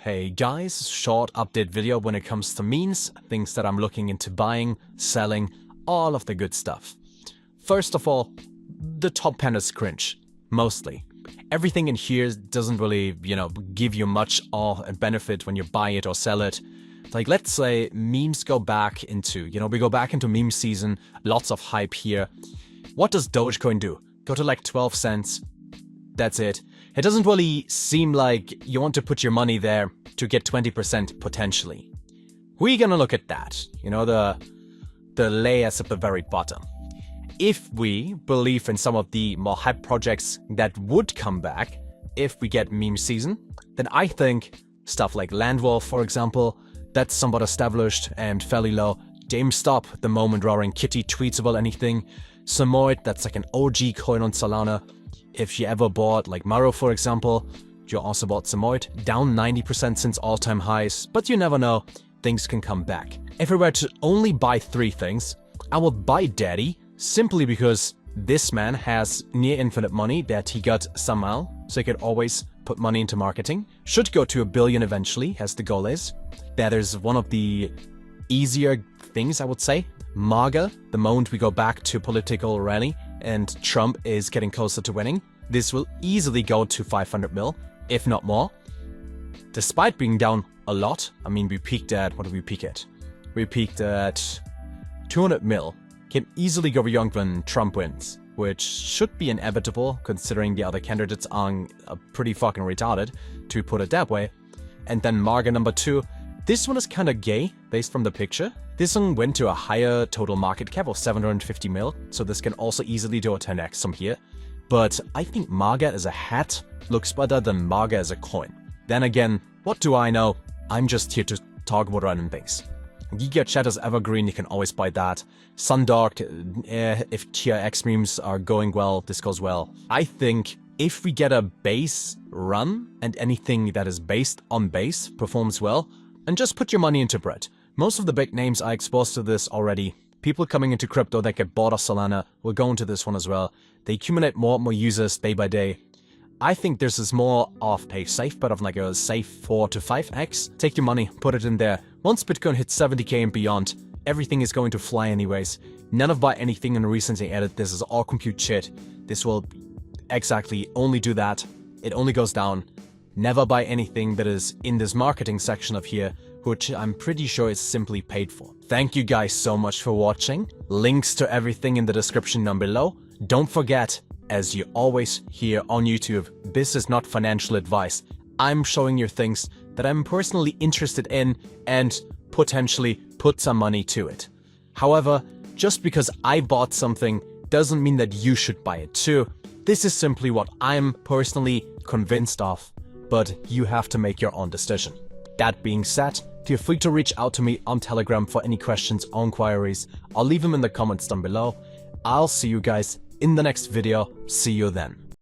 Hey guys, short update video when it comes to memes, things that I'm looking into buying, selling, all of the good stuff. First of all, the top 10 is cringe, mostly. Everything in here doesn't really, give you much of a benefit when you buy it or sell it. Like, let's say memes go back into, we go back into meme season, lots of hype here. What does Dogecoin do? Go to like 12 cents. That's it. It doesn't really seem like you want to put your money there to get 20% potentially. We're gonna look at that, the layers at the very bottom. If we believe in some of the more hype projects that would come back if we get meme season, then I think stuff like Landwolf, for example, that's somewhat established and fairly low. GameStop, the moment Roaring Kitty tweets about anything. Samoid, that's like an OG coin on Solana. If you ever bought like Maro, for example, you also bought Samoid, down 90% since all-time highs, but you never know, things can come back. If I were to only buy 3 things, I would buy Daddy, simply because this man has near infinite money that he got somehow, so he could always put money into marketing. Should go to $1 billion eventually, as the goal is. That is one of the easier things, I would say. MAGA, the moment we go back to political rally and Trump is getting closer to winning, this will easily go to 500 mil, if not more. Despite being down a lot, I mean, we peaked at, what did we peak at? We peaked at 200 mil. Can easily go beyond when Trump wins, which should be inevitable considering the other candidates are pretty fucking retarded, to put it that way. And then MAGA number 2. This one is kinda gay, based from the picture. This one went to a higher total market cap of 750 mil, so this can also easily do a 10x from here. But I think MAGA as a hat looks better than MAGA as a coin. Then again, what do I know? I'm just here to talk about random things. Giga Chat is evergreen, you can always buy that. Sundog, if TRX memes are going well, this goes well. I think if we get a base run and anything that is based on base performs well, and just put your money into bread. Most of the big names are exposed to this already. People coming into crypto that get bought off Solana will go into this one as well. They accumulate more and more users day by day. I think this is more of a safe bet of like a safe 4 to 5x. Take your money, put it in there. Once Bitcoin hits 70k and beyond, everything is going to fly anyways. None of buy anything in recently added. This is all compute shit. This will exactly only do that. It only goes down. Never buy anything that is in this marketing section of here, which I'm pretty sure is simply paid for. Thank you guys so much for watching. Links to everything in the description down below. Don't forget, as you always hear on YouTube, this is not financial advice. I'm showing you things that I'm personally interested in and potentially put some money to it. However, just because I bought something doesn't mean that you should buy it too. This is simply what I'm personally convinced of, but you have to make your own decision. That being said, feel free to reach out to me on Telegram for any questions or inquiries. I'll leave them in the comments down below. I'll see you guys in the next video. See you then.